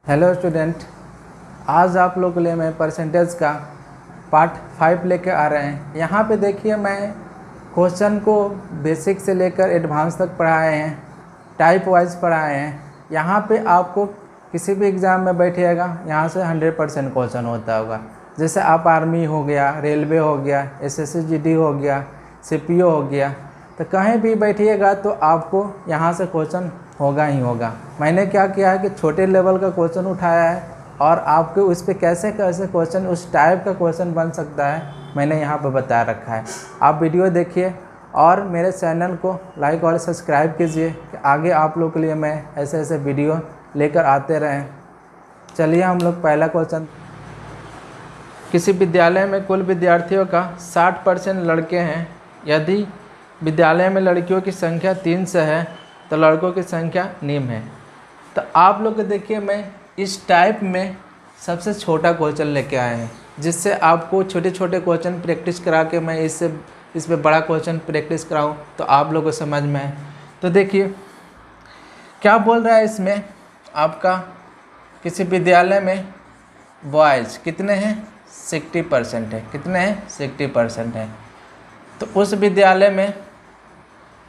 Hello student, आज आप लोग के लिए मैं परसेंटेज का पार्ट 5 लेके आ रहे हैं। यहाँ पे देखिए मैं क्वेश्चन को बेसिक से लेकर एडवांस तक पढ़ाए हैं, टाइप वाइज पढ़ाए हैं। यहाँ पे आपको किसी भी एग्ज़ाम में बैठिएगा यहाँ से 100% क्वेश्चन होता होगा। जैसे आप आर्मी हो गया, रेलवे हो गया, एसएससी जीडी हो गया, सीपीओ हो गया, तो कहीं भी बैठिएगा तो आपको यहाँ से क्वेश्चन होगा ही होगा। मैंने क्या किया है कि छोटे लेवल का क्वेश्चन उठाया है और आपको उस पर कैसे कैसे क्वेश्चन, उस टाइप का क्वेश्चन बन सकता है मैंने यहाँ पर बता रखा है। आप वीडियो देखिए और मेरे चैनल को लाइक और सब्सक्राइब कीजिए कि आगे आप लोग के लिए मैं ऐसे ऐसे वीडियो लेकर आते रहें। चलिए हम लोग पहला क्वेश्चन। किसी विद्यालय में कुल विद्यार्थियों का 60% लड़के हैं। यदि विद्यालय में लड़कियों की संख्या 3 से है तो लड़कों की संख्या निम्न है। तो आप लोग देखिए मैं इस टाइप में सबसे छोटा क्वेश्चन लेके आए हैं, जिससे आपको छोटे छोटे क्वेश्चन प्रैक्टिस करा के मैं इस पर बड़ा क्वेश्चन प्रैक्टिस कराऊं तो आप लोगों को समझ में आए। तो देखिए क्या बोल रहा है इसमें, आपका किसी विद्यालय में बॉयज़ कितने हैं, 60% है। कितने हैं, 60% है। तो उस विद्यालय में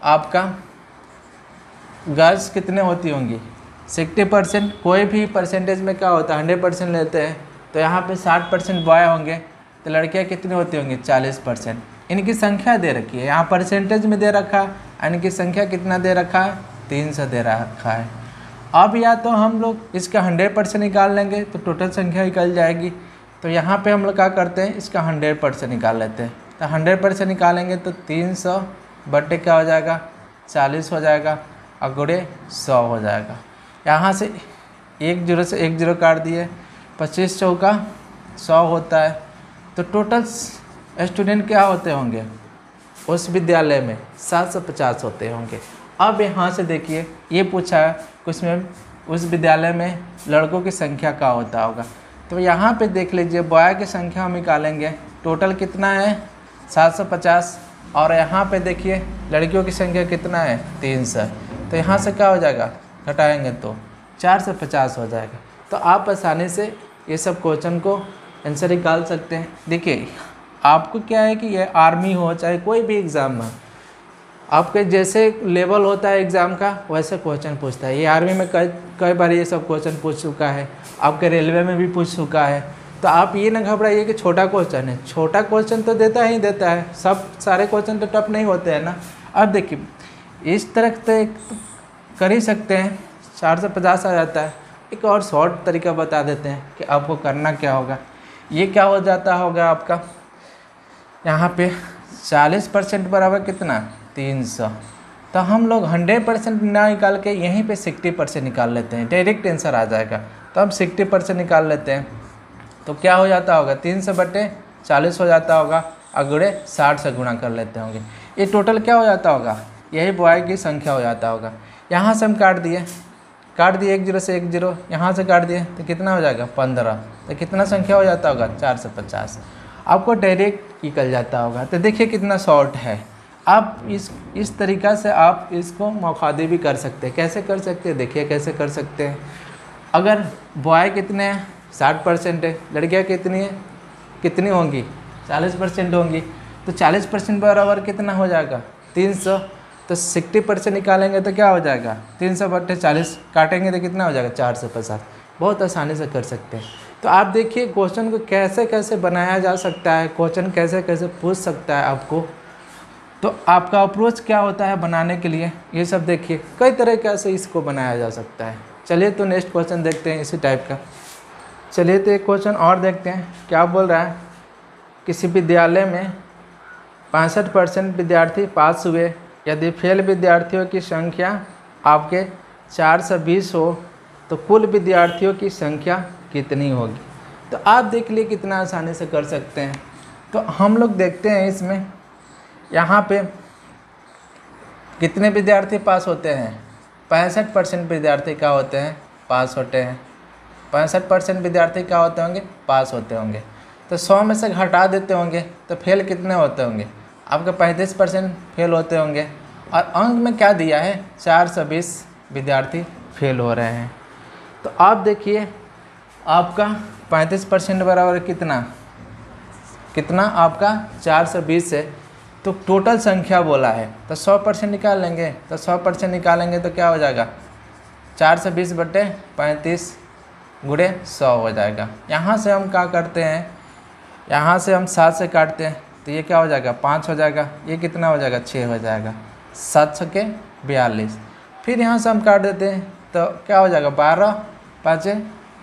आपका गर्ल्स कितने होती होंगी, 60%। कोई भी परसेंटेज में क्या होता है 100% लेते हैं, तो यहाँ पे 60% बॉय होंगे तो लड़कियाँ कितनी होती होंगी, 40%। इनकी संख्या दे रखी है, यहाँ परसेंटेज में दे रखा है। इनकी संख्या कितना दे रखा है, 300 दे रखा है। अब या तो हम लोग इसका 100% निकाल लेंगे तो टोटल संख्या निकल जाएगी। तो यहाँ पे हम लोग क्या करते हैं, इसका 100% निकाल लेते हैं। तो 100% निकालेंगे तो 300 बटे क्या हो जाएगा, 40 हो जाएगा और गुणे 100 हो जाएगा। यहाँ से 1 0 से 1 0 काट दिए, 25 चौका 100 होता है। तो टोटल स्टूडेंट क्या होते होंगे उस विद्यालय में, 750 होते होंगे। अब यहाँ से देखिए ये पूछा है उसमें उस विद्यालय में लड़कों की संख्या क्या होता होगा। तो यहाँ पे देख लीजिए बॉय की संख्या हम निकालेंगे, टोटल कितना है 750, और यहाँ पे देखिए लड़कियों की संख्या कितना है 300। तो यहाँ से क्या हो जाएगा, घटाएंगे तो 450 हो जाएगा। तो आप आसानी से ये सब क्वेश्चन को आंसर निकाल सकते हैं। देखिए आपको क्या है कि ये आर्मी हो चाहे कोई भी एग्ज़ाम में, आपके जैसे लेवल होता है एग्ज़ाम का वैसे क्वेश्चन पूछता है। ये आर्मी में कई बार ये सब क्वेश्चन पूछ चुका है, आपके रेलवे में भी पूछ चुका है। तो आप ये ना घबराइए कि छोटा क्वेश्चन है, छोटा क्वेश्चन तो देता ही देता है, सब सारे क्वेश्चन तो टफ नहीं होते हैं ना। अब देखिए इस तरह से कर ही सकते हैं, 450 आ जाता है। एक और शॉर्ट तरीका बता देते हैं कि आपको करना क्या होगा। ये क्या हो जाता होगा आपका, यहाँ पे 40% बराबर कितना, 300। तो हम लोग 100% ना निकाल के यहीं पे 60% निकाल लेते हैं, डायरेक्ट आंसर आ जाएगा। तो हम 60% निकाल लेते हैं तो क्या हो जाता होगा, 300 बटे 40 हो जाता होगा, अगड़े 60 से गुणा कर लेते होंगे। ये टोटल क्या हो जाता होगा, यही बॉय की संख्या हो जाता होगा। यहाँ से हम काट दिए 1 0 से 1 0, यहाँ से काट दिए तो कितना हो जाएगा 15। तो कितना संख्या हो जाता होगा 450, आपको डायरेक्ट निकल जाता होगा। तो देखिए कितना शॉर्ट है। आप इस तरीक़ा से आप इसको मौखादी भी कर सकते हैं। कैसे कर सकते हैं, देखिए कैसे कर सकते हैं। अगर बॉय कितने हैं 60% है, लड़कियाँ कितनी होंगी 40% होंगी। तो 40% बराबर कितना हो जाएगा 300। तो 60% निकालेंगे तो क्या हो जाएगा, 300 बटे 40 काटेंगे तो कितना हो जाएगा 450। बहुत आसानी से कर सकते हैं। तो आप देखिए क्वेश्चन को कैसे कैसे बनाया जा सकता है, क्वेश्चन कैसे कैसे पूछ सकता है आपको। तो आपका अप्रोच क्या होता है बनाने के लिए, ये सब देखिए कई तरीके से इसको बनाया जा सकता है। चलिए तो नेक्स्ट क्वेश्चन देखते हैं इसी टाइप का। चलिए तो एक क्वेश्चन और देखते हैं क्या बोल रहा है। किसी विद्यालय में 65% विद्यार्थी पास हुए। यदि फेल विद्यार्थियों की संख्या आपके 420 हो तो कुल विद्यार्थियों की संख्या कितनी होगी। तो आप देख लिए कितना आसानी से कर सकते हैं। तो हम लोग देखते हैं इसमें यहाँ पे कितने विद्यार्थी पास होते हैं, 65% विद्यार्थी क्या होते हैं, पास होते हैं। 65% विद्यार्थी क्या होते होंगे, पास होते होंगे। तो 100 में से घटा देते होंगे तो फेल कितने होते होंगे, आपके 35% फेल होते होंगे। और अंक में क्या दिया है, 420 विद्यार्थी फेल हो रहे हैं। तो आप देखिए आपका 35% बराबर कितना कितना आपका 420 है। तो टोटल संख्या बोला है तो 100% निकाल लेंगे। तो 100% निकालेंगे तो क्या हो जाएगा 420/35 गुणे 100 हो जाएगा। यहाँ से हम क्या करते हैं, यहाँ से हम 7 से काटते हैं तो ये क्या हो जाएगा 5 हो जाएगा। ये कितना हो जाएगा 6 हो जाएगा। 7 छके 42। फिर यहाँ से हम काट देते हैं तो क्या हो जाएगा 12 5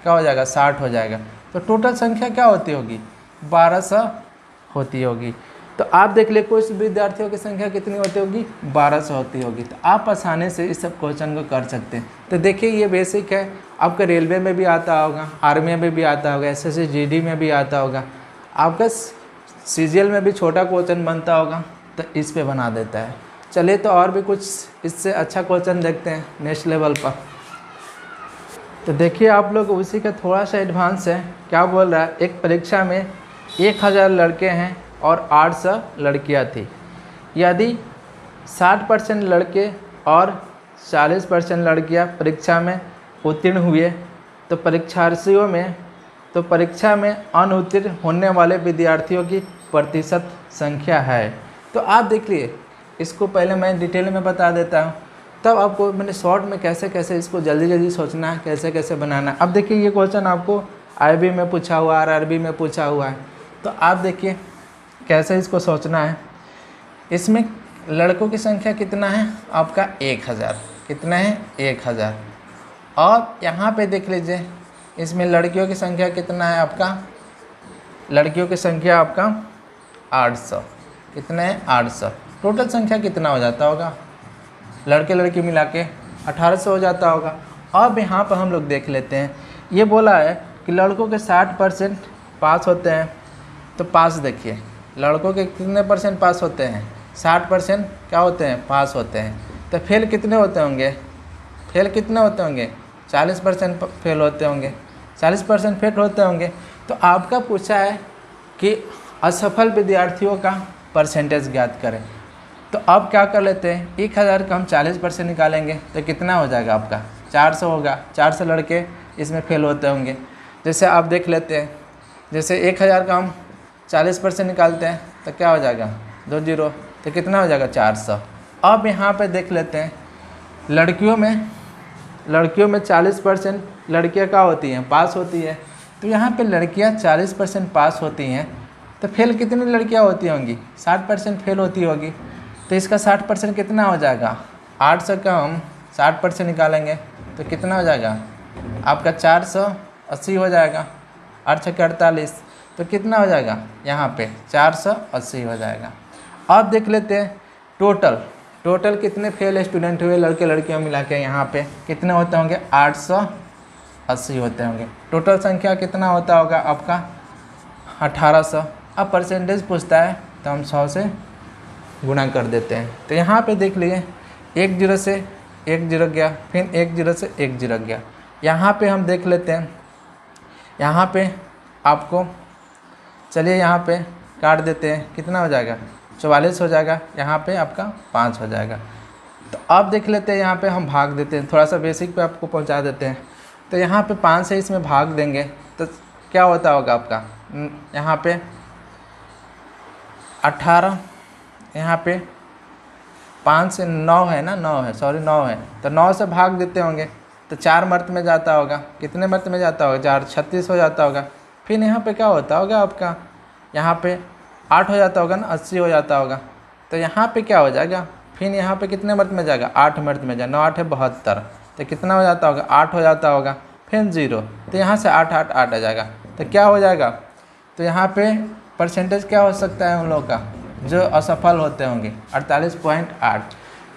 क्या हो जाएगा 60 हो जाएगा। तो टोटल संख्या क्या होती होगी 1200 होती होगी। तो आप देख ले कुछ विद्यार्थियों की संख्या कितनी होती होगी 1200 होती होगी। तो आप आसानी से इस सब क्वेश्चन को कर सकते हैं। तो देखिए ये बेसिक है, आपका रेलवे में भी आता होगा, आर्मी में भी आता होगा, एसएससी जीडी में भी आता होगा, आपका सीजीएल में भी छोटा क्वेश्चन बनता होगा तो इस पे बना देता है। चलिए तो और भी कुछ इससे अच्छा क्वेश्चन देखते हैं नेक्स्ट लेवल पर। तो देखिए आप लोग उसी का थोड़ा सा एडवांस है। क्या बोल रहा है, एक परीक्षा में 1000 लड़के हैं और 800 लड़कियां थी। यदि 60% लड़के और 40% लड़कियां परीक्षा में उत्तीर्ण हुए तो परीक्षा में अनुत्तीर्ण होने वाले विद्यार्थियों की प्रतिशत संख्या है। तो आप देख लिए, इसको पहले मैं डिटेल में बता देता हूँ, तब आपको मैंने शॉर्ट में कैसे कैसे इसको जल्दी जल्दी सोचना है, कैसे कैसे बनाना है। अब देखिए ये क्वेश्चन आपको आईबी में पूछा हुआ, आरआरबी में पूछा हुआ है। तो आप देखिए कैसे इसको सोचना है। इसमें लड़कों की संख्या कितना है आपका 1000, कितना है 1000। और यहाँ पे देख लीजिए इसमें लड़कियों की संख्या कितना है आपका, लड़कियों की संख्या आपका 800, कितना है 800। टोटल संख्या कितना हो जाता होगा लड़के लड़की मिला के 1800 हो जाता होगा। अब यहाँ पर हम लोग देख लेते हैं, ये बोला है कि लड़कों के 60% पास होते हैं। तो पास देखिए लड़कों के कितने परसेंट पास होते हैं 60% क्या होते हैं पास होते हैं। तो फेल कितने होते होंगे, फेल कितने होते होंगे 40% फेल होते होंगे, 40% फेल होते होंगे। तो आपका पूछा है कि असफल विद्यार्थियों का परसेंटेज ज्ञात करें। तो अब क्या कर लेते हैं, 1000 का हम 40% निकालेंगे तो कितना हो जाएगा आपका 400 होगा। 400 लड़के इसमें फेल होते होंगे। जैसे आप देख लेते हैं, जैसे 1000 का हम 40% निकालते हैं तो क्या हो जाएगा 20, तो कितना हो जाएगा 400। अब यहाँ पे देख लेते हैं लड़कियों में 40% लड़कियाँ क्या होती हैं पास होती है। तो यहाँ पे लड़कियाँ 40% पास होती हैं तो फेल कितनी लड़कियाँ होती होंगी 60% फेल होती होगी। तो इसका 60% कितना हो जाएगा 800 का हम 60% निकालेंगे तो कितना हो जाएगा आपका 480 हो जाएगा। 8 छक्के 48 तो कितना हो जाएगा यहाँ पे 480 हो जाएगा। अब देख लेते हैं टोटल कितने फेल स्टूडेंट हुए लड़के लड़कियाँ मिला के, यहाँ पे कितने होते होंगे 880 होते होंगे। टोटल संख्या कितना होता होगा आपका 1800। अब परसेंटेज पूछता है तो हम 100 से गुणा कर देते हैं। तो यहाँ पे देख लिए 10 से 10 गया, फिर 10 से 10 गया। यहाँ पे हम देख लेते हैं, यहाँ पे आपको चलिए यहाँ पे काट देते हैं, कितना हो जाएगा 44 हो जाएगा। यहाँ पे आपका 5 हो जाएगा। तो अब देख लेते हैं, यहाँ पे हम भाग देते हैं, थोड़ा सा बेसिक पे आपको पहुँचा देते हैं। तो यहाँ पे 5 से इसमें भाग देंगे तो क्या होता होगा आपका यहाँ पे 18, यहाँ पे 5 से 9 है ना, 9 है, सॉरी 9 है। तो 9 से भाग देते होंगे तो 4 मर्त में जाता होगा, कितने मर्त में जाता होगा 4, 36 हो जाता होगा। फिर यहाँ पे क्या होता होगा आपका, यहाँ पे 8 हो जाता होगा ना, 80 हो जाता होगा। तो यहाँ पे क्या हो जाएगा, फिर यहाँ पे कितने मर्त में जाएगा 8 मर्त में जाएगा, 9 8 है 72। तो कितना हो जाता होगा 8 हो जाता होगा, फिर 0। तो यहाँ से 8 8 8 आ जाएगा। तो क्या हो जाएगा, तो यहाँ पे परसेंटेज क्या हो सकता है उन लोगों का जो असफल होते होंगे 48.8।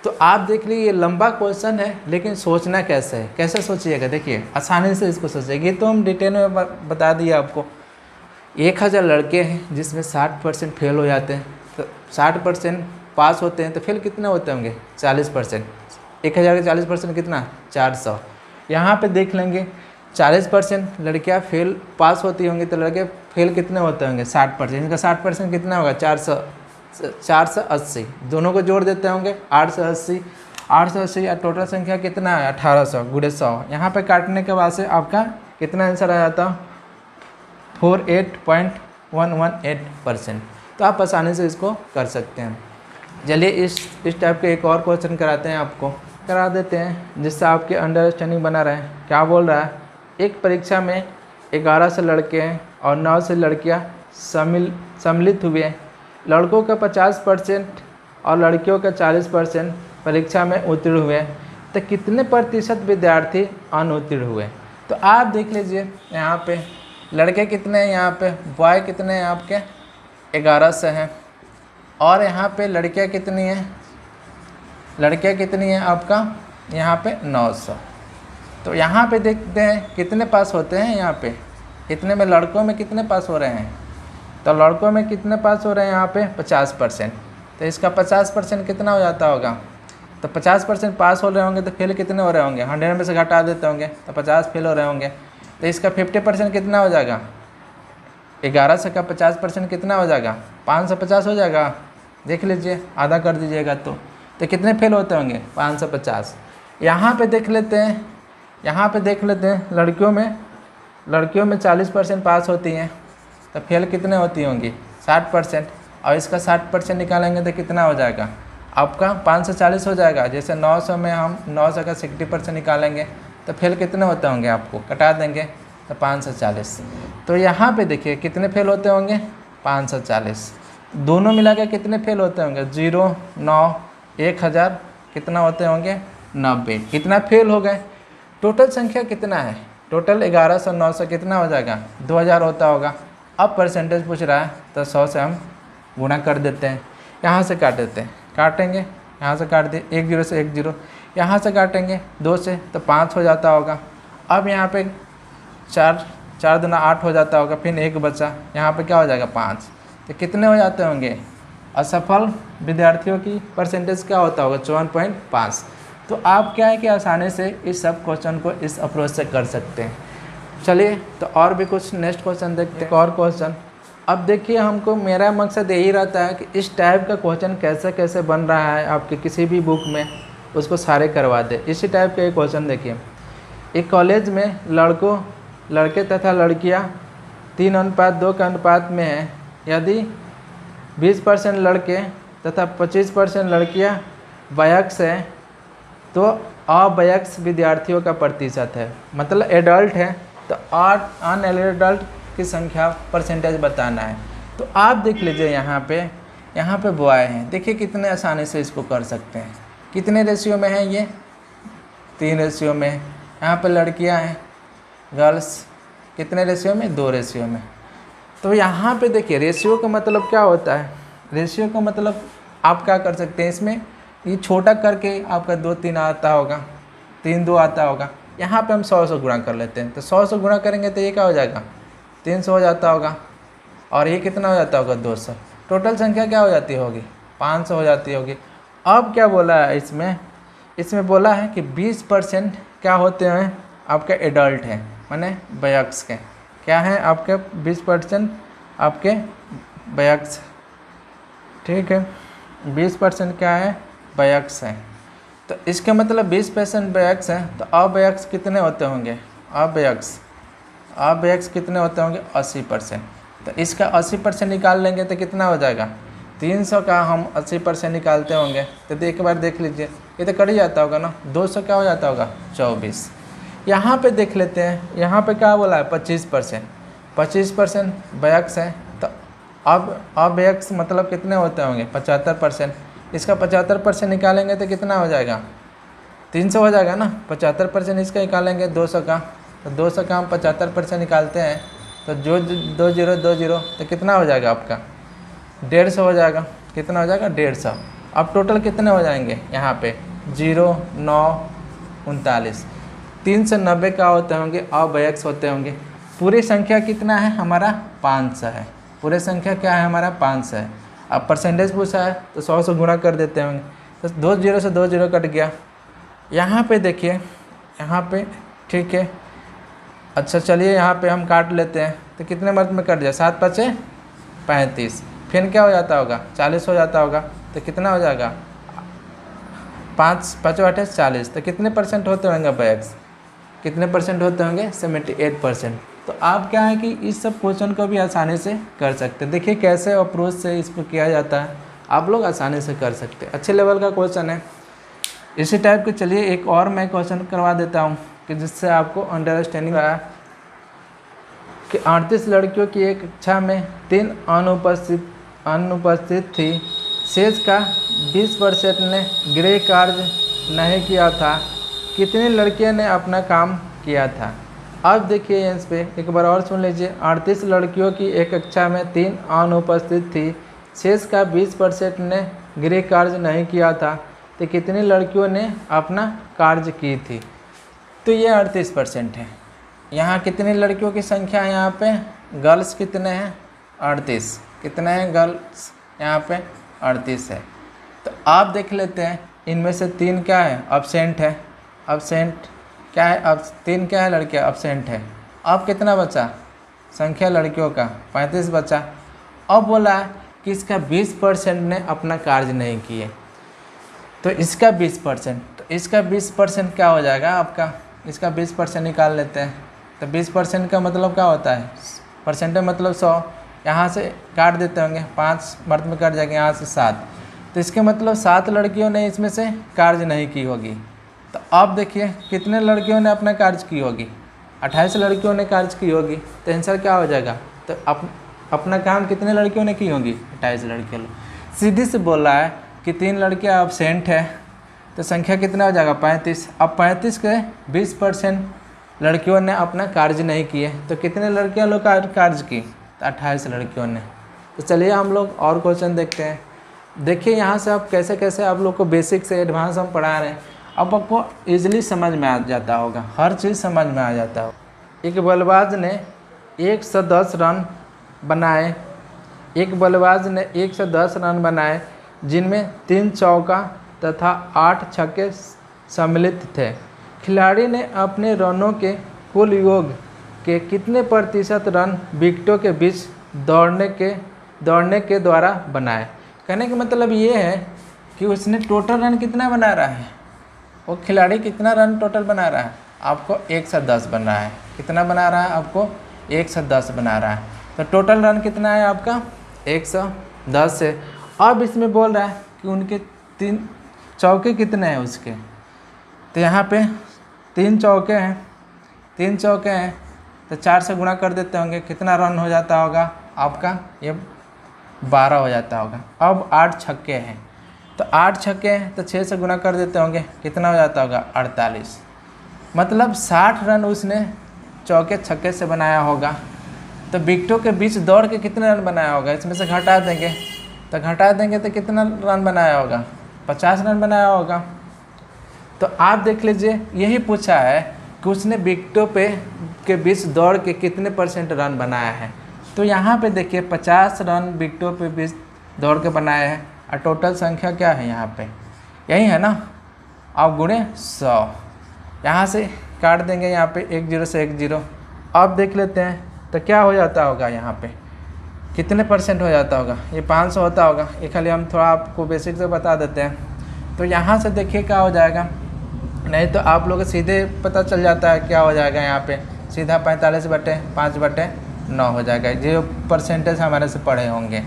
तो आप देख लीजिए ये लंबा क्वेश्चन है लेकिन सोचना कैसे है, कैसे सोचिएगा। देखिए आसानी से इसको सोचिएगा। तो हम डिटेल में बता दिए आपको। 1000 लड़के हैं जिसमें 60% फेल हो जाते हैं, तो 60% पास होते हैं, तो फेल कितने होते होंगे 40%। 1000 के 40% कितना 400। यहाँ पे देख लेंगे 40% लड़कियाँ फेल पास होती होंगी तो लड़के फेल कितने होते होंगे 60%। इनका 60% कितना होगा 480। दोनों को जोड़ देते होंगे 880 या टोटल संख्या कितना है 1800 गुणे 100। यहाँ पे काटने के बाद से आपका कितना आंसर आ जाता, 48.118%। तो आप आसानी से इसको कर सकते हैं। चलिए इस टाइप के एक और क्वेश्चन कराते हैं, आपको करा देते हैं जिससे आपकी अंडरस्टैंडिंग बना रहे। क्या बोल रहा है, एक परीक्षा में 11 से लड़के हैं और 9 से लड़कियां सम्मिलित हुए। लड़कों का 50% और लड़कियों का 40% परीक्षा में उत्तीर्ण हुए, तो कितने प्रतिशत विद्यार्थी अनुत्तीर्ण हुए। तो आप देख लीजिए यहाँ पे लड़के कितने हैं, यहाँ पे बॉय कितने हैं आपके 11 से हैं, और यहाँ पे लड़कियाँ कितनी हैं, लड़कियाँ कितनी हैं आपका यहाँ पे 900। तो यहाँ पे देखते हैं कितने पास होते हैं, यहाँ पे इतने में लड़कों में कितने पास हो रहे हैं, तो लड़कों में कितने पास हो रहे हैं यहाँ पे 50%। तो इसका 50% कितना हो जाता होगा, तो 50% पास हो रहे होंगे तो फेल कितने हो रहे होंगे, 100 में से घटा देते होंगे तो 50 फेल हो रहे होंगे। तो इसका 50% कितना हो जाएगा, 11 से का 50% कितना हो जाएगा, 550 हो जाएगा। देख लीजिए आधा कर दीजिएगा तो कितने फेल होते होंगे, 550। यहाँ पे देख लेते हैं, यहाँ पे देख लेते हैं लड़कियों में 40% पास होती हैं, तो फेल कितने होती होंगी 60%, और इसका 60% निकालेंगे तो कितना हो जाएगा आपका 540 हो जाएगा। जैसे 900 में हम 900 का 60% निकालेंगे तो फेल कितने होते होंगे, आपको कटा देंगे तो 540। तो यहाँ पे देखिए कितने फेल होते होंगे 540, दोनों मिला के कितने फेल होते होंगे 0, 9, 1000 कितना होते होंगे 90, कितना फेल हो गए। टोटल संख्या कितना है, टोटल 11 से 900 कितना हो जाएगा 2000 होता होगा। अब परसेंटेज पूछ रहा है तो 100 से हम गुणा कर देते हैं, यहाँ से काट देते हैं, काटेंगे यहाँ से काट दिए 1 0 से 1 0, यहाँ से काटेंगे 2 से तो 5 हो जाता होगा। अब यहाँ पे 4 दूना 8 हो जाता होगा, फिर 1 बचा, यहाँ पे क्या हो जाएगा 5, तो कितने हो जाते होंगे, असफल विद्यार्थियों की परसेंटेज क्या होता होगा 54.5। तो आप क्या है कि आसानी से इस सब क्वेश्चन को इस अप्रोच से कर सकते हैं। चलिए तो और भी कुछ नेक्स्ट क्वेश्चन देखते हैं, और क्वेश्चन। अब देखिए हमको मेरा मकसद यही रहता है कि इस टाइप का क्वेश्चन कैसे कैसे बन रहा है आपके किसी भी बुक में, उसको सारे करवा दे। इसी टाइप के एक क्वेश्चन देखिए, एक कॉलेज में लड़के तथा लड़कियां 3:2 के अनुपात में हैं। यदि 20% लड़के तथा 25% लड़कियां वयस्क हैं तो अवयस्क विद्यार्थियों का प्रतिशत है, मतलब एडल्ट है तो अनएडल्ट की संख्या परसेंटेज बताना है। तो आप देख लीजिए यहाँ पे बॉय हैं, देखिए कितने आसानी से इसको कर सकते हैं। कितने रेशियो में है ये 3 रेशियो में। यहाँ पे लड़कियाँ हैं गर्ल्स कितने रेशियो में 2 रेशियो में। तो यहाँ पे देखिए रेशियो का मतलब क्या होता है, रेशियो का मतलब आप क्या कर सकते हैं, इसमें ये छोटा करके आपका 2 3 आता होगा, 3 2 आता होगा। यहाँ पे हम 100 से गुणा कर लेते हैं, तो 100 से गुणा करेंगे तो ये क्या हो जाएगा 300 हो जाता होगा, और ये कितना हो जाता होगा 200। टोटल संख्या क्या हो जाती होगी 500 हो जाती होगी। अब क्या बोला है इसमें बोला है कि 20% क्या होते हैं आपके एडल्ट हैं, माने वयस्क हैं। क्या हैं आपके 20% आपके वयस्क, ठीक है 20% क्या है वयस्क हैं। तो इसका मतलब 20% वयस्क हैं, तो अवयस्क कितने होते होंगे, अवयस्क कितने होते होंगे 80%। तो इसका 80% निकाल लेंगे तो कितना हो जाएगा 300 का हम 80% निकालते होंगे तो एक बार देख लीजिए ये तो कट ही जाता होगा ना, 200 क्या हो जाता होगा 24। यहाँ पे देख लेते हैं, यहाँ पे क्या बोला है 25% वयस्क है, तो अब अवयस्क मतलब कितने होते होंगे 75%। इसका 75% निकालेंगे तो कितना हो जाएगा 300 हो जाएगा ना, 75% इसका निकालेंगे 200 का, तो 200 का हम 75% निकालते हैं तो जो 2020 तो कितना हो जाएगा आपका 150 हो जाएगा। कितना हो जाएगा 150। अब टोटल कितने हो जाएंगे यहाँ पे 0 9 39, 3 से 90 का होते होंगे अवयस्क होते होंगे। पूरी संख्या कितना है हमारा 500 है, पूरी संख्या क्या है हमारा 500 है। अब परसेंटेज पूछा है तो 100 से गुणा कर देते होंगे, तो 2 0 से 2 0 कट गया। यहाँ पे देखिए यहाँ पे ठीक है, अच्छा चलिए यहाँ पे हम काट लेते हैं तो कितने मर्द में कट जाए 7 5 35, फिर क्या हो जाता होगा 40 हो जाता होगा। तो कितना हो जाएगा 5 5 8 40, तो कितने परसेंट होते होंगे वयस्क, कितने परसेंट होते होंगे? 78%। तो आप क्या है कि इस सब क्वेश्चन को भी आसानी से कर सकते हैं। देखिए कैसे अप्रोच से इसको किया जाता है, आप लोग आसानी से कर सकते हैं। अच्छे लेवल का क्वेश्चन है। इसी टाइप के चलिए एक और मैं क्वेश्चन करवा देता हूँ कि जिससे आपको अंडरस्टैंडिंग आया कि 38 लड़कियों की एक कक्षा में 3 अनुपस्थित थी। शेष का 20% ने गृह कार्य नहीं किया था। कितनी लड़कियों ने अपना काम किया था? अब देखिए इस पे एक बार और सुन लीजिए। 38 लड़कियों की एक कक्षा में 3 अनुपस्थित थी। शेष का 20% ने गृह कार्य नहीं किया था। तो कितनी लड़कियों ने अपना कार्य की थी? तो ये 38% है। यहाँ कितनी लड़कियों की संख्या है? यहाँ पे गर्ल्स कितने हैं? 38। कितने हैं गर्ल्स? यहाँ पे 38 है। तो आप देख लेते हैं इनमें से 3 क्या है? अब्सेंट है। अब्सेंट क्या है? अब 3 क्या है? लड़कियाँ अब्सेंट है। अब कितना बचा संख्या लड़कियों का? 35 बचा। अब बोला है कि इसका 20% ने अपना कार्य नहीं किए। तो इसका 20%, तो इसका 20% क्या हो जाएगा आपका? इसका 20% निकाल लेते हैं। तो 20% का मतलब क्या होता है? परसेंटेज मतलब 100। यहाँ से काट देते होंगे, 5 मर्द में कट जाएंगे, यहाँ से 7। तो इसके मतलब 7 लड़कियों ने इसमें से कार्य नहीं की होगी। तो अब देखिए कितने लड़कियों ने अपना कार्य की होगी? 28 लड़कियों ने कार्य की होगी। तो आंसर क्या हो जाएगा? तो अपना काम कितने लड़कियों ने की होगी? 28 लड़कियों ने। सीधी से बोला है कि 3 लड़कियाँ अब्सेंट है, तो संख्या कितना हो जाएगा? 35। अब 35 के 20% लड़कियों ने अपना कार्य नहीं किए, तो कितने लड़कियां लोग कार्य की? तो 28 लड़कियों ने। तो चलिए हम लोग और क्वेश्चन देखते हैं। देखिए यहाँ से आप कैसे कैसे आप लोग को बेसिक से एडवांस हम पढ़ा रहे हैं। अब आपको ईजिली समझ में आ जाता होगा, हर चीज़ समझ में आ जाता होगा। एक बल्लेबाज ने 110 रन बनाए। एक बल्लेबाज ने 110 रन बनाए, जिनमें 3 चौका तथा 8 छक्के सम्मिलित थे। खिलाड़ी ने अपने रनों के कुल योग के कितने प्रतिशत रन विकेटों के बीच दौड़ने के द्वारा बनाए? कहने का मतलब ये है कि उसने टोटल रन कितना बना रहा है, वो खिलाड़ी कितना रन टोटल बना रहा है? आपको 110 बना है। कितना बना रहा है? आपको 110 बना रहा है। तो टोटल रन कितना है आपका? 110 है। अब इसमें बोल रहा है कि उनके 3 चौके कितने हैं उसके? तो यहाँ पे 3 चौके हैं। 3 चौके हैं तो 4 से गुणा कर देते होंगे, कितना रन हो जाता होगा आपका? ये 12 हो जाता होगा। अब 8 छक्के हैं, तो 8 छक्के हैं तो 6 से गुणा कर देते होंगे, कितना हो जाता होगा? 48। मतलब 60 रन उसने चौके छक्के से बनाया होगा। तो विकेटों के बीच दौड़ के कितने रन बनाया होगा? इसमें से घटा देंगे, तो कितना रन बनाया होगा? 50 रन बनाया होगा। तो आप देख लीजिए, यही पूछा है कि उसने विकेटों के बीच दौड़ के कितने % रन बनाया है। तो यहाँ पे देखिए 50 रन विकेटों पे बीच दौड़ के बनाए हैं, और टोटल संख्या क्या है यहाँ पे? यही है ना। अब गुणे 100, यहाँ से काट देंगे, यहाँ पे 1 0 से 1 0। अब देख लेते हैं तो क्या हो जाता होगा, यहाँ पे कितने % हो जाता होगा? ये 500 होता होगा। ये खाली हम थोड़ा आपको बेसिक से बता देते हैं। तो यहाँ से देखिए क्या हो जाएगा, नहीं तो आप लोग सीधे पता चल जाता है क्या हो जाएगा। यहाँ पे सीधा 45/5/9 हो जाएगा, जो परसेंटेज हमारे से पढ़े होंगे।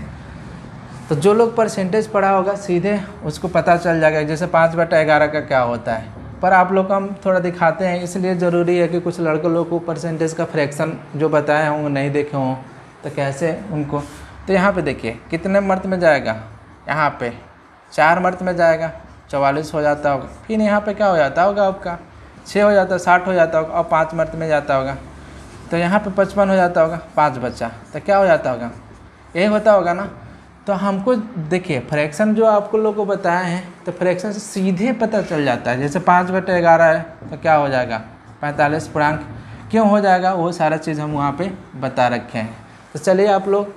तो जो लोग परसेंटेज पढ़ा होगा सीधे उसको पता चल जाएगा, जैसे 5/11 का क्या होता है। पर आप लोग को हम थोड़ा दिखाते हैं, इसलिए ज़रूरी है कि कुछ लड़के लोग को परसेंटेज का फ्रैक्शन जो बताए होंगे नहीं देखे हों, तो कैसे उनको। तो यहाँ पे देखिए कितने मर्द में जाएगा, यहाँ पे 4 मर्द में जाएगा, 44 हो जाता होगा। फिर यहाँ पे क्या हो जाता होगा आपका? 6 हो जाता, 60 हो जाता होगा। और 5 मर्द में जाता होगा, तो यहाँ पे 55 हो जाता होगा। 5 बचा, तो क्या हो जाता होगा? यही होता होगा ना। तो हमको देखिए फ्रैक्शन जो आपको लोगों को बताए हैं, तो फ्रैक्शन से सीधे पता चल जाता है। जैसे 5/11 है तो क्या हो जाएगा? 45 पूर्णांक। क्यों हो जाएगा वो सारा चीज़ हम वहाँ पे बता रखे हैं। तो चलिए आप लोग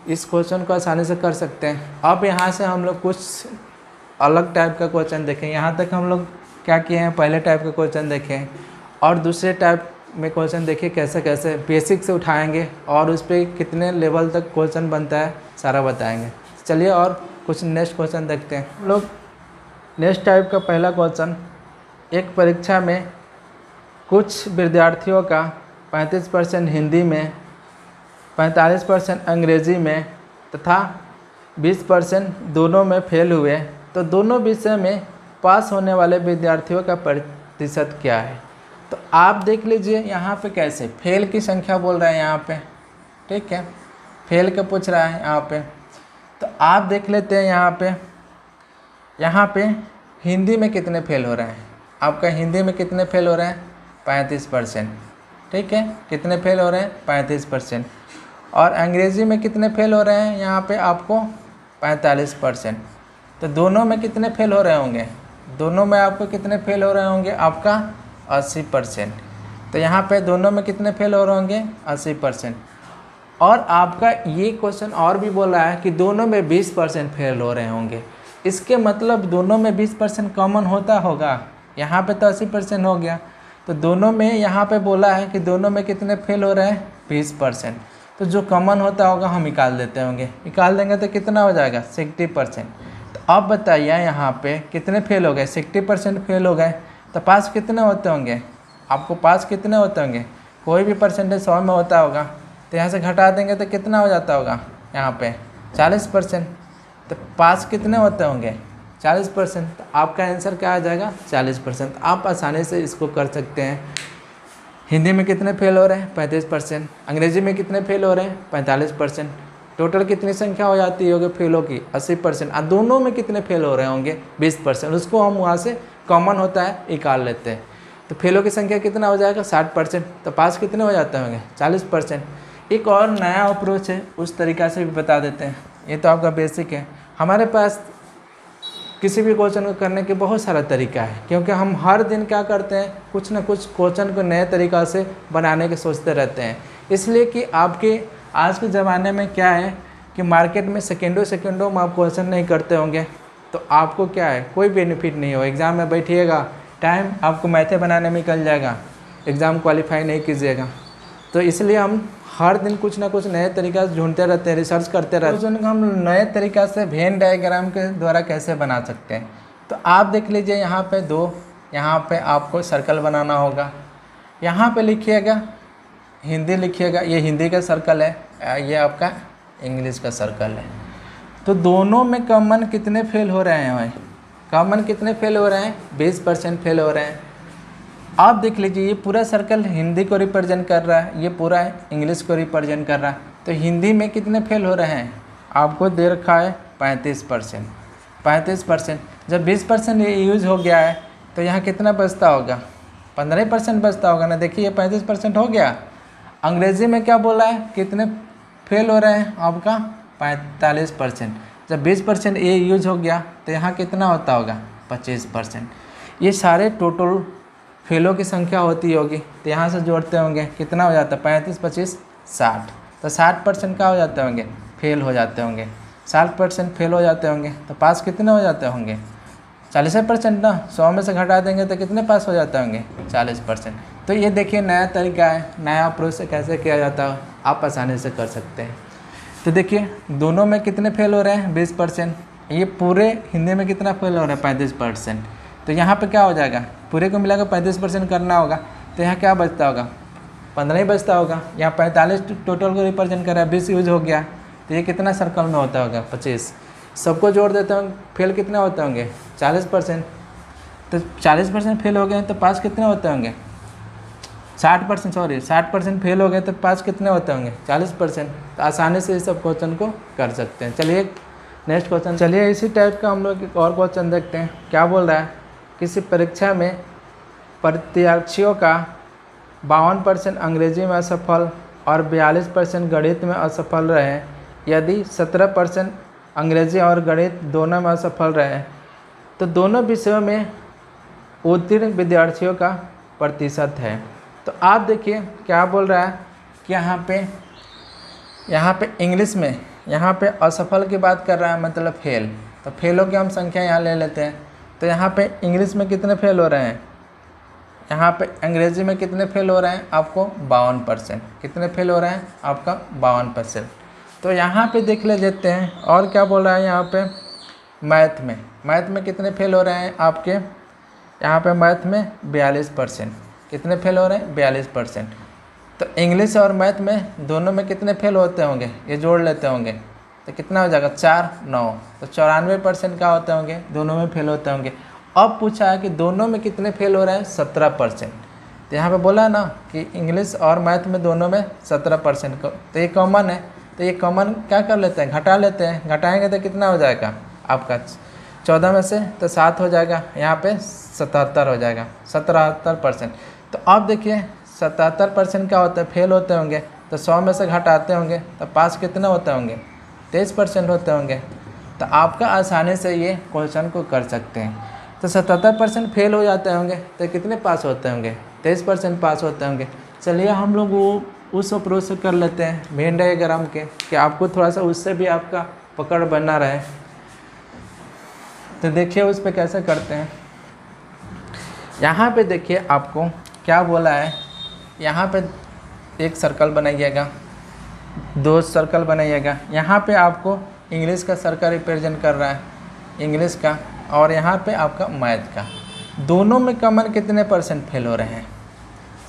इस क्वेश्चन को आसानी से कर सकते हैं। अब यहाँ से हम लोग कुछ अलग टाइप का क्वेश्चन देखें। यहाँ तक हम लोग क्या किए हैं, पहले टाइप का क्वेश्चन देखें, और दूसरे टाइप में क्वेश्चन देखिए कैसे कैसे बेसिक से उठाएंगे, और उस पर कितने लेवल तक क्वेश्चन बनता है सारा बताएंगे। चलिए और कुछ नेक्स्ट क्वेश्चन देखते हैं हम लोग। नेक्स्ट टाइप का पहला क्वेश्चन, एक परीक्षा में कुछ विद्यार्थियों का 35% हिंदी में, 45% अंग्रेजी में तथा 20% दोनों में फेल हुए, तो दोनों विषय में पास होने वाले विद्यार्थियों का प्रतिशत क्या है। तो आप देख लीजिए यहाँ पे कैसे फेल की संख्या बोल रहा है यहाँ पे, ठीक है, फेल का पूछ रहा है यहाँ पे। तो आप देख लेते हैं यहाँ पे हिंदी में कितने फेल हो रहे हैं। आपका हिंदी में कितने फेल हो रहे हैं, 35%, ठीक है, कितने फेल हो रहे हैं, 35%। और अंग्रेज़ी में कितने फेल हो रहे हैं यहाँ पे आपको, 45%। तो दोनों में कितने फेल हो रहे होंगे, दोनों में आपको कितने फेल हो रहे होंगे, आपका 80%। तो यहाँ पे दोनों में कितने फेल हो रहे होंगे, 80%। और आपका ये क्वेश्चन और भी बोल रहा है कि दोनों में 20% फेल हो रहे होंगे। इसके मतलब दोनों में 20% कॉमन होता होगा। यहाँ पे तो 80% हो गया, तो दोनों में यहाँ पे बोला है कि दोनों में कितने फेल हो रहे हैं, 20%। तो जो कॉमन होता होगा हम निकाल देते होंगे, निकाल देंगे तो कितना हो जाएगा, 60%। तो अब बताइए यहाँ पे कितने फेल हो गए, 60% फेल हो गए, तो पास कितने होते होंगे, आपको पास कितने होते होंगे, कोई भी परसेंटेज 100 में होता होगा, तो यहाँ से घटा देंगे तो कितना हो जाता होगा यहाँ पे 40%। तो पास कितने होते होंगे, 40%। तो आपका आंसर क्या आ जाएगा, 40%। आप आसानी से इसको कर सकते हैं। हिंदी में कितने फेल हो रहे हैं, 35%। अंग्रेजी में कितने फेल हो रहे हैं, 45%। टोटल कितनी संख्या हो जाती होगी फेलों की, 80%। और दोनों में कितने फेल हो रहे होंगे, 20%। उसको हम वहाँ से कॉमन होता है निकाल लेते हैं। तो फेलों की संख्या कितना हो जाएगा, 60%। तो पास कितने हो जाते होंगे, 40%। एक और नया अप्रोच है, उस तरीक़ा से भी बता देते हैं। ये तो आपका बेसिक है। हमारे पास किसी भी क्वेश्चन को करने के बहुत सारा तरीका है, क्योंकि हम हर दिन क्या करते हैं, कुछ ना कुछ क्वेश्चन को नए तरीक़ा से बनाने के सोचते रहते हैं। इसलिए कि आपके आज के ज़माने में क्या है कि मार्केट में सेकेंडों में आप क्वेश्चन नहीं करते होंगे, तो आपको क्या है, कोई बेनिफिट नहीं हो। एग्ज़ाम में बैठिएगा, टाइम आपको मैथे बनाने में निकल जाएगा, एग्ज़ाम क्वालिफाई नहीं कीजिएगा। तो इसलिए हम हर दिन कुछ ना कुछ नए तरीक़ा से ढूंढते रहते हैं, रिसर्च करते रहते हैं। हम नए तरीक़ा से वेन डायग्राम के द्वारा कैसे बना सकते हैं। तो आप देख लीजिए यहाँ पे यहाँ पे आपको सर्कल बनाना होगा। यहाँ पे लिखिएगा हिंदी, लिखिएगा ये हिंदी का सर्कल है, ये आपका इंग्लिश का सर्कल है। तो दोनों में कॉमन कितने फेल हो रहे हैं भाई, कॉमन कितने फेल हो रहे हैं, 20% फेल हो रहे हैं। आप देख लीजिए ये पूरा सर्कल हिंदी को रिप्रेजेंट कर रहा है, ये पूरा इंग्लिश को रिप्रेजेंट कर रहा है। तो हिंदी में कितने फेल हो रहे हैं, आपको दे रखा है 35%। जब 20% ये यूज़ हो गया है तो यहाँ कितना बचता होगा, 15% बचता होगा ना। देखिए ये 35% हो गया। अंग्रेज़ी में क्या बोला है, कितने फेल हो रहे हैं, आपका 45%। जब 20% ये यूज हो गया तो यहाँ कितना होता होगा, 25%। ये सारे टोटल फेलों की संख्या होती होगी, तो यहाँ से जोड़ते होंगे कितना हो जाता है, 35, 25, 60। तो 60% का हो जाते होंगे, फेल हो जाते होंगे। 60% फेल हो जाते होंगे, तो पास कितने हो जाते होंगे, 40% ना। 100 में से घटा देंगे तो कितने पास हो जाते होंगे, 40%। तो ये देखिए नया तरीका है, नया अप्रोच से कैसे किया जाता है, आप आसानी से कर सकते हैं। तो देखिए दोनों में कितने फेल हो रहे हैं, 20%। ये पूरे हिंदी में कितना फेल हो रहा है, 35%। तो यहाँ पे क्या हो जाएगा, पूरे को मिलाकर 35% करना होगा, तो यहाँ क्या बचता होगा, 15 ही बचता होगा। यहाँ 45 टोटल को रिप्रेजेंट कर रहा है, 20 यूज हो गया, तो ये कितना सर्कल में होता होगा, 25। सबको जोड़ देते होंगे, फेल कितने होते होंगे, 40%। तो 40% फेल हो गए तो पास कितने होते होंगे, 60% फेल हो गए तो पास कितने होते होंगे, 40%। तो आसानी से इस सब क्वेश्चन को कर सकते हैं। चलिए नेक्स्ट क्वेश्चन, चलिए इसी टाइप का हम लोग एक और क्वेश्चन देखते हैं। क्या बोल रहा है, किसी परीक्षा में परीक्षार्थियों का 52% अंग्रेजी में असफल और 42% गणित में असफल रहे। यदि 17% अंग्रेजी और गणित दोनों में असफल रहे तो दोनों विषयों में उत्तीर्ण विद्यार्थियों का प्रतिशत है। तो आप देखिए क्या बोल रहा है कि यहाँ पे इंग्लिश में यहाँ पे असफल की बात कर रहा है, मतलब फेल। तो फेलों की हम संख्या यहाँ ले लेते हैं। तो यहाँ पे इंग्लिश में कितने फेल हो रहे हैं, यहाँ पे अंग्रेजी में कितने फेल हो रहे हैं, आपको 52%। कितने फेल हो रहे हैं, आपका 52%। तो यहाँ पे देख लेते हैं और क्या बोल रहा है, यहाँ पे मैथ में कितने फेल हो रहे हैं आपके, यहाँ पे मैथ में 42%। कितने फेल हो रहे हैं? 42%। तो इंग्लिश और मैथ में दोनों में कितने फेल होते होंगे? ये जोड़ लेते होंगे तो कितना हो जाएगा? 4 9, तो 94% क्या होते होंगे? दोनों में फेल होते होंगे। अब पूछा है कि दोनों में कितने फेल हो रहे हैं? 17%। तो यहाँ पे बोला ना कि इंग्लिश और मैथ में दोनों में 17%, तो ये कॉमन है। तो ये कॉमन क्या कर लेते हैं? घटा लेते हैं। घटाएंगे तो कितना हो जाएगा आपका? 14 में से तो 7 हो जाएगा, यहाँ पे 77 हो जाएगा, 77%। तो अब देखिए 77% क्या होता है? फेल होते होंगे। तो 100 में से घटाते होंगे तो पास कितने होते होंगे? 23% होते होंगे। तो आपका आसानी से ये क्वेश्चन को कर सकते हैं। तो 77% फेल हो जाते होंगे तो कितने पास होते होंगे? 23% पास होते होंगे। चलिए हम लोग वो उस अप्रोच से कर लेते हैं वेन डायग्राम के, कि आपको थोड़ा सा उससे भी आपका पकड़ बना रहे। तो देखिए उस पर कैसे करते हैं। यहाँ पे देखिए आपको क्या बोला है, यहाँ पे एक सर्कल बनाइएगा, 2 सर्कल बनाइएगा। यहाँ पे आपको इंग्लिश का सर्कल रिप्रेजेंट कर रहा है, इंग्लिश का, और यहाँ पे आपका मैथ का। दोनों में कॉमन कितने परसेंट फेल हो रहे हैं?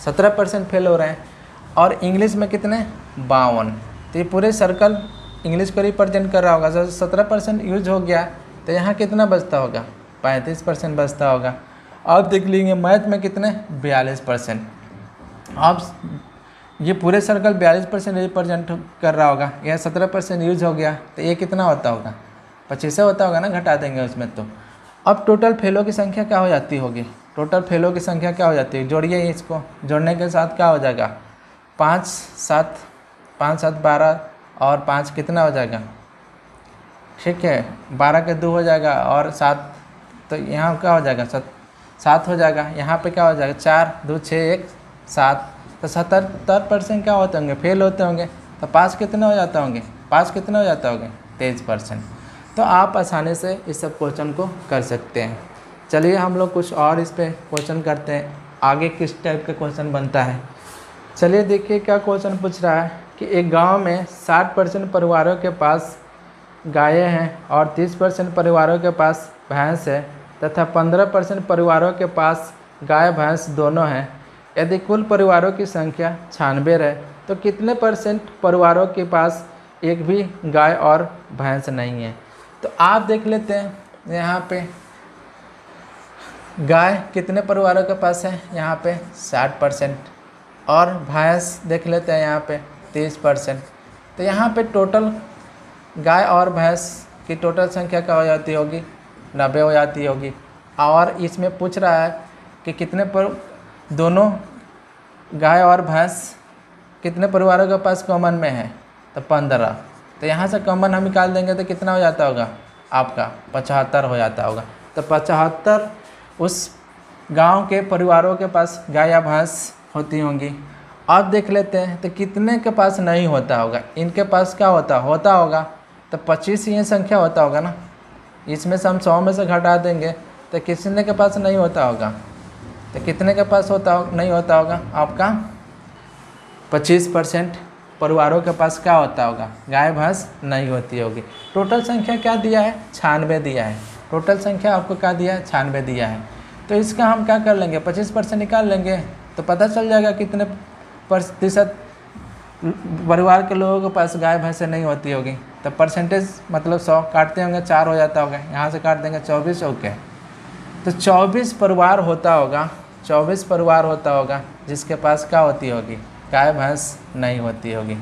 17% फेल हो रहे हैं। और इंग्लिश में कितने? 52। तो ये पूरे सर्कल इंग्लिश को रिप्रेजेंट कर रहा होगा। जब 17% यूज हो गया तो यहाँ कितना बचता होगा? 35% बचता होगा। अब देख लेंगे मैथ में कितने? 42%। अब ये पूरे सर्कल 42% रिप्रेजेंट कर रहा होगा, यह 17% यूज हो गया तो ये कितना होता होगा? 25 होता होगा ना, घटा देंगे उसमें। तो अब टोटल फेलों की संख्या क्या हो जाती होगी? टोटल फेलों की संख्या क्या हो जाती है? जोड़िए इसको, जोड़ने के साथ क्या हो जाएगा? 5 7 12 और 5 कितना हो जाएगा? ठीक है, 12 के 2 हो जाएगा और 7, तो यहाँ क्या हो जाएगा? 7 हो जाएगा। यहाँ पे क्या हो जाएगा? 4 2 6 1 7। तो 77% क्या होते होंगे? फेल होते होंगे। तो पास कितने हो जाते होंगे? पास कितने हो जाते होंगे? 23%। तो आप आसानी से इस सब क्वेश्चन को कर सकते हैं। चलिए हम लोग कुछ और इस पे क्वेश्चन करते हैं, आगे किस टाइप का क्वेश्चन बनता है। चलिए देखिए क्या क्वेश्चन पूछ रहा है कि एक गांव में 60% परिवारों के पास गायें हैं और 30% परिवारों के पास भैंस है तथा 15% परिवारों के पास गाय भैंस दोनों हैं। यदि कुल परिवारों की संख्या 96 है तो कितने परसेंट परिवारों के पास एक भी गाय और भैंस नहीं है? तो आप देख लेते हैं यहाँ पे गाय कितने परिवारों के पास है? यहाँ पे 60%, और भैंस देख लेते हैं यहाँ पे 30%। तो यहाँ पे टोटल गाय और भैंस की टोटल संख्या क्या हो जाती होगी? 90 हो जाती होगी। और इसमें पूछ रहा है कि कितने पर दोनों गाय और भैंस कितने परिवारों के पास कॉमन में है? तो 15। तो यहाँ से कॉमन हम निकाल देंगे तो कितना हो जाता होगा आपका? 75 हो जाता होगा। तो 75 उस गांव के परिवारों के पास गाय या भैंस होती होंगी। अब देख लेते हैं तो कितने के पास नहीं होता होगा? इनके पास क्या होता होगा? तो 25 ये संख्या होता होगा ना। इसमें से हम 100 में से घटा देंगे तो कितने के पास नहीं होता होगा? तो कितने के पास नहीं होता होगा आपका? 25% परिवारों के पास क्या होता होगा? गाय भैंस नहीं होती होगी। टोटल संख्या क्या दिया है? 96 दिया है। टोटल संख्या आपको क्या दिया है? 96 दिया है। तो इसका हम क्या कर लेंगे? 25% निकाल लेंगे तो पता चल जाएगा कितने प्रतिशत परिवार के लोगों के पास गाय भैंसें नहीं होती होगी। तो परसेंटेज मतलब 100 काटते होंगे 4 हो जाता होगा, यहाँ से काट देंगे 24। ओके, तो 24 परिवार होता होगा, 24 परिवार होता होगा जिसके पास क्या होती होगी? गाय भैंस नहीं होती होगी।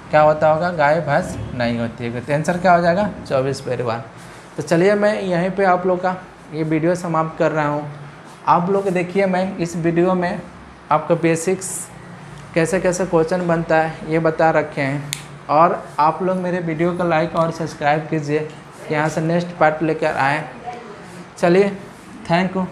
क्या होता होगा? गाय भैंस नहीं होती होगी। तो आंसर क्या हो जाएगा? 24 परिवार। तो चलिए मैं यहीं पे आप लोग का ये वीडियो समाप्त कर रहा हूँ। आप लोग देखिए मैं इस वीडियो में आपका बेसिक्स कैसे कैसे क्वेश्चन बनता है ये बता रखे हैं, और आप लोग मेरे वीडियो को लाइक और सब्सक्राइब कीजिए, यहाँ से नेक्स्ट पार्ट लेकर आएँ। चलिए, थैंक यू।